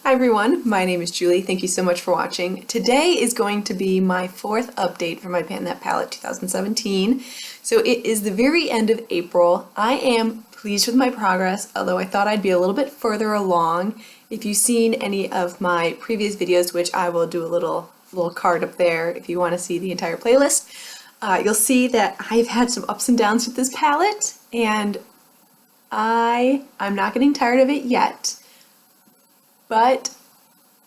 Hi everyone, my name is Julie. Thank you so much for watching. Today is going to be my fourth update for my Pan That Palette 2017. So it is the very end of April. I am pleased with my progress, although I thought I'd be a little bit further along. If you've seen any of my previous videos, which I will do a little card up there if you want to see the entire playlist, you'll see that I've had some ups and downs with this palette, and I'm not getting tired of it yet. But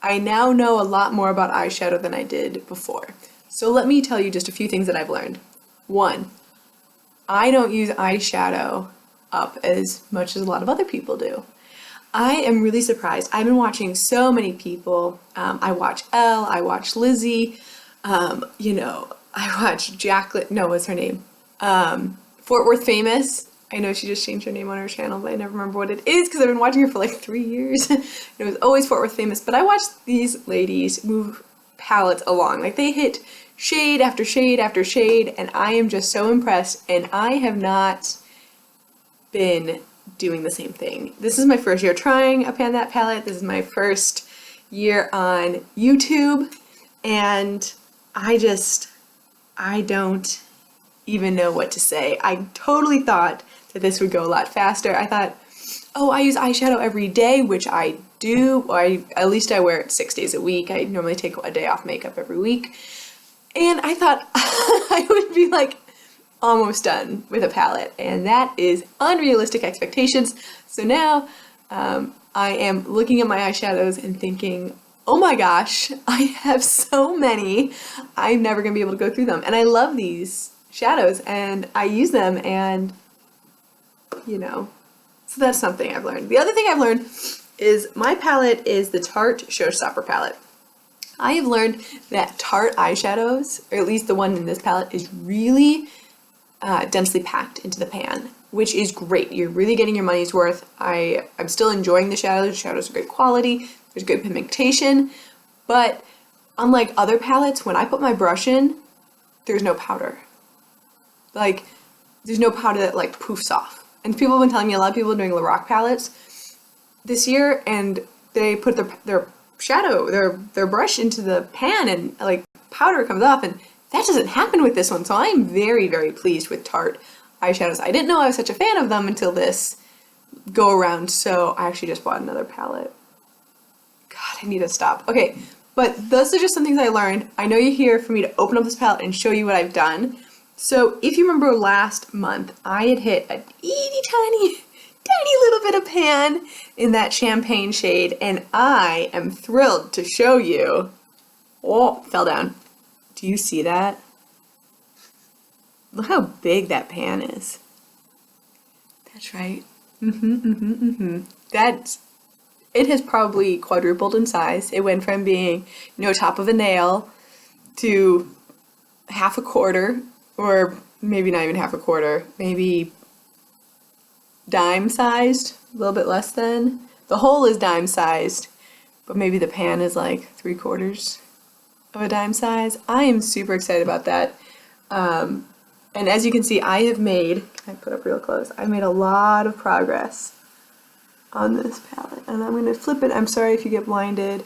I now know a lot more about eyeshadow than I did before. So let me tell you just a few things that I've learned. One, I don't use eyeshadow up as much as a lot of other people do. I am really surprised. I've been watching so many people. I watch Elle, I watch Lizzie, I watch Jacqueline, no, what's her name? Fort Worth Famous. I know she just changed her name on her channel, but I never remember what it is because I've been watching her for like 3 years. It was always Fort Worth Famous, but I watched these ladies move palettes along. Like, they hit shade after shade after shade, and I am just so impressed, and I have not been doing the same thing. This is my first year trying a Pan That palette. This is my first year on YouTube, and I don't even know what to say. I totally thought that this would go a lot faster. I thought, oh, I use eyeshadow every day, which I do. At least I wear it 6 days a week. I normally take a day off makeup every week. And I thought I would be like almost done with a palette, and that is unrealistic expectations. So now I am looking at my eyeshadows and thinking, oh my gosh, I have so many. I'm never gonna be able to go through them. And I love these shadows and I use them, and so that's something I've learned. The other thing I've learned is my palette is the Tarte Showstopper palette. I have learned that Tarte eyeshadows, or at least the one in this palette, is really densely packed into the pan, which is great. You're really getting your money's worth. I'm still enjoying the shadows. The shadows are great quality. There's good pigmentation, but unlike other palettes, when I put my brush in, there's no powder. Like, there's no powder that like poofs off. And people have been telling me, a lot of people are doing Lorac palettes this year, and they put their shadow, their brush into the pan, and like powder comes off, and that doesn't happen with this one. So I'm very, very pleased with Tarte eyeshadows. I didn't know I was such a fan of them until this go around, so I actually just bought another palette. God, I need to stop. Okay, but those are just some things I learned. I know you're here for me to open up this palette and show you what I've done. So if you remember last month, I had hit a teeny tiny little bit of pan in that champagne shade, and I am thrilled to show you. Oh, fell down. Do you see that? Look how big that pan is. That's right. It has probably quadrupled in size. It went from being, top of a nail to half a quarter. Or maybe not even half a quarter, maybe dime sized, a little bit less than. The hole is dime sized, but maybe the pan is like 3/4 of a dime size. I am super excited about that. And as you can see, I have made, can I put up real close? I made a lot of progress on this palette, and I'm gonna flip it. I'm sorry if you get blinded.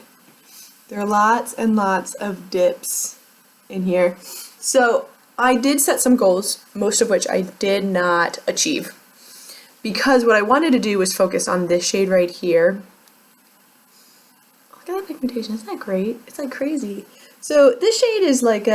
There are lots and lots of dips in here. So I did set some goals, most of which I did not achieve, because what I wanted to do was focus on this shade right here. Look at that pigmentation, isn't that great? It's like crazy. So this shade is like,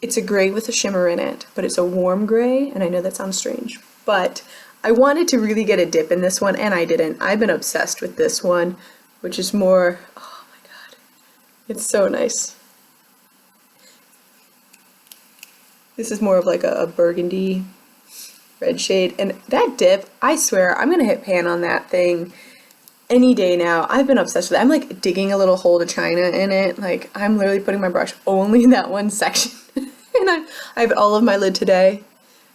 it's a gray with a shimmer in it, but it's a warm gray, and I know that sounds strange, but I wanted to really get a dip in this one, and I didn't. I've been obsessed with this one, which is more, oh my god, it's so nice. This is more of like a burgundy red shade, and that dip, I swear, I'm gonna hit pan on that thing any day now. I've been obsessed with it. I'm like digging a little hole to China in it. Like, I'm literally putting my brush only in that one section. And I have all of my lid today,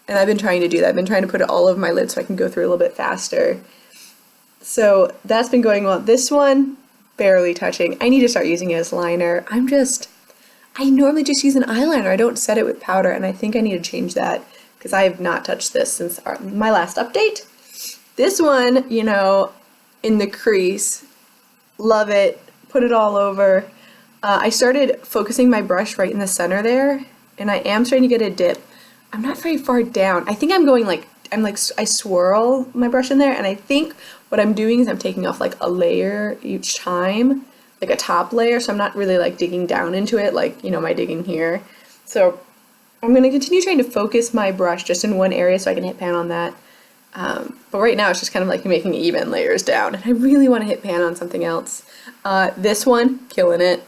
and I've been trying to do that. I've been trying to put it all over my lid so I can go through a little bit faster. So that's been going well. This one, barely touching. I need to start using it as liner. I normally just use an eyeliner. I don't set it with powder, and I think I need to change that because I have not touched this since my last update. This one, in the crease. Love it. Put it all over. I started focusing my brush right in the center there, and I am starting to get a dip. I'm not very far down. I think I'm going like, I swirl my brush in there, and I think what I'm doing is I'm taking off like a layer each time, like a top layer, so I'm not really like digging down into it like, you know, my digging here. So I'm going to continue trying to focus my brush just in one area so I can hit pan on that. But right now it's just kind of like making even layers down, and I really want to hit pan on something else. This one, killing it.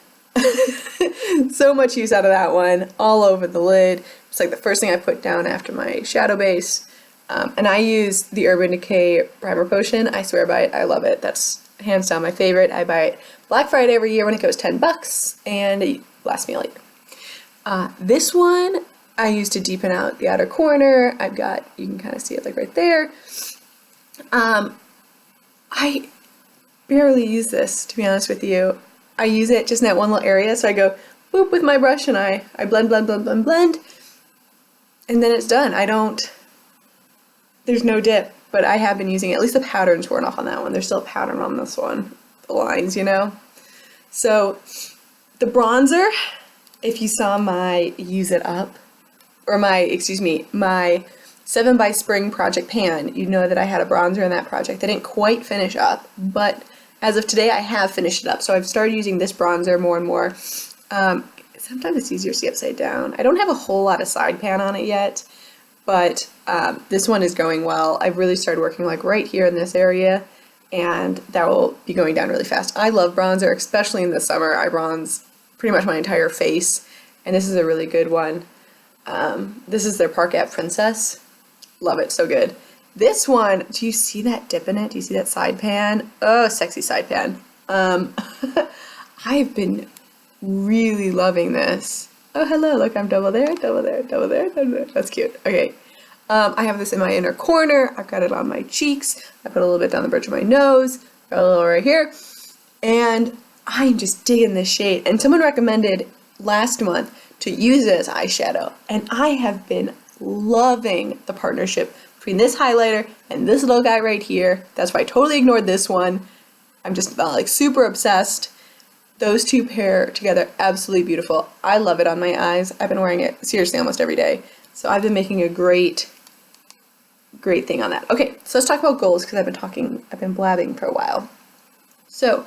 So much use out of that one, all over the lid. It's like the first thing I put down after my shadow base. And I use the Urban Decay Primer Potion. I swear by it. I love it. That's hands down my favorite. I buy it Black Friday every year when it goes $10, and it lasts me all year. This one I use to deepen out the outer corner. I've got, you can kind of see it like right there. I barely use this, to be honest with you. I use it just in that one little area, so I go boop with my brush and I blend, blend, blend, blend, blend, and then it's done. There's no dip, but I have been using it. At least the pattern's worn off on that one. There's still a pattern on this one, the lines, you know? So the bronzer, if you saw my Use It Up, or my 7 by Spring project pan, you know that I had a bronzer in that project. I didn't quite finish up, but as of today, I have finished it up. So I've started using this bronzer more and more. Sometimes it's easier to see upside down. I don't have a whole lot of side pan on it yet, but this one is going well. I've really started working like right here in this area, and that will be going down really fast. I love bronzer, especially in the summer. I bronze pretty much my entire face, and this is a really good one. This is their Park Ave Princess. Love it, so good. This one, do you see that dip in it? Do you see that side pan? Oh, sexy side pan. I've been really loving this. Oh, hello, look, I'm double there, double there, double there, double there. That's cute. Okay. I have this in my inner corner. I've got it on my cheeks. I put a little bit down the bridge of my nose, got a little right here. And I'm just digging this shade. And someone recommended last month to use it as eyeshadow. And I have been loving the partnership between this highlighter and this little guy right here. That's why I totally ignored this one. I'm just like super obsessed. Those two pair together absolutely beautiful. I love it on my eyes. I've been wearing it seriously almost every day. So I've been making a great thing on that. Okay, so let's talk about goals because I've been blabbing for a while. So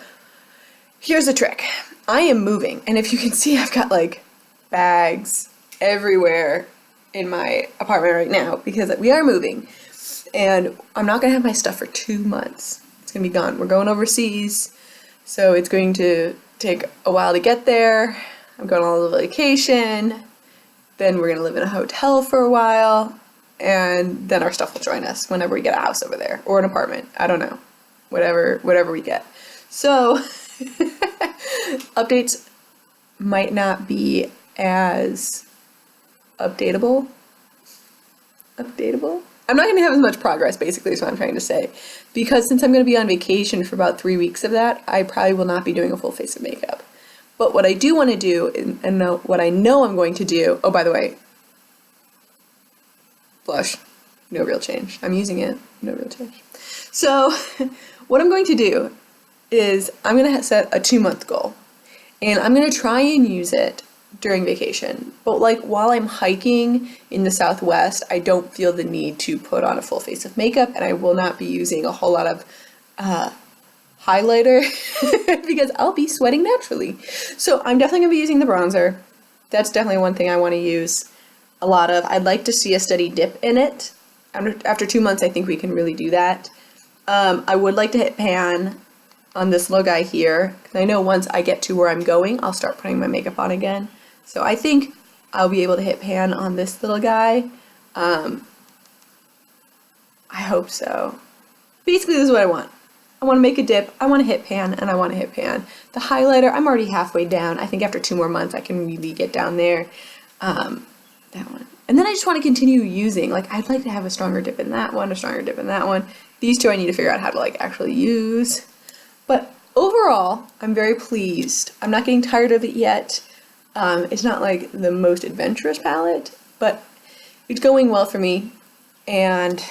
here's the trick. I am moving, and if you can see, I've got like bags everywhere in my apartment right now because we are moving, and I'm not gonna have my stuff for 2 months. It's gonna be gone. We're going overseas, so it's going to take a while to get there. I'm going on a little vacation, then we're gonna live in a hotel for a while, and then our stuff will join us whenever we get a house over there or an apartment. I don't know, whatever we get. So updates might not be as updatable. I'm not going to have as much progress, basically, is what I'm trying to say. Because since I'm going to be on vacation for about 3 weeks of that, I probably will not be doing a full face of makeup. But what I do want to do, and what I know I'm going to do, oh, by the way, blush, no real change. I'm using it, no real change. So what I'm going to do is I'm going to set a 2-month goal. And I'm going to try and use it during vacation. But like while I'm hiking in the Southwest, I don't feel the need to put on a full face of makeup, and I will not be using a whole lot of highlighter because I'll be sweating naturally. So I'm definitely going to be using the bronzer. That's definitely one thing I want to use a lot of. I'd like to see a steady dip in it. After 2 months, I think we can really do that. I would like to hit pan on this little guy here, because I know once I get to where I'm going, I'll start putting my makeup on again. So I think I'll be able to hit pan on this little guy. I hope so. Basically, this is what I want. I want to make a dip, I want to hit pan, and I want to hit pan. The highlighter, I'm already halfway down. I think after 2 more months, I can really get down there. That one. And then I just want to continue using, like, I'd like to have a stronger dip in that one, a stronger dip in that one. These two I need to figure out how to, like, actually use. But overall, I'm very pleased. I'm not getting tired of it yet. It's not like the most adventurous palette, but it's going well for me. And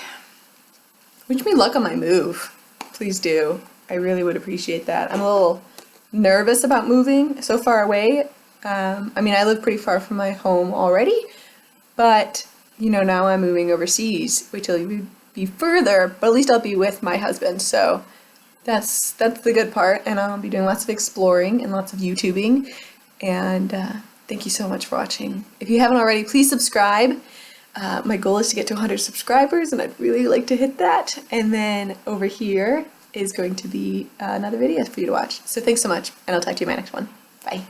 wish me luck on my move. Please do. I really would appreciate that. I'm a little nervous about moving so far away. I mean, I live pretty far from my home already, but you know, now I'm moving overseas. Wait till you be further, but at least I'll be with my husband. So that's the good part, and I'll be doing lots of exploring and lots of YouTubing. And thank you so much for watching. If you haven't already, please subscribe. My goal is to get to 100 subscribers, and I'd really like to hit that. And then over here is going to be another video for you to watch. So thanks so much, and I'll talk to you in my next one. Bye.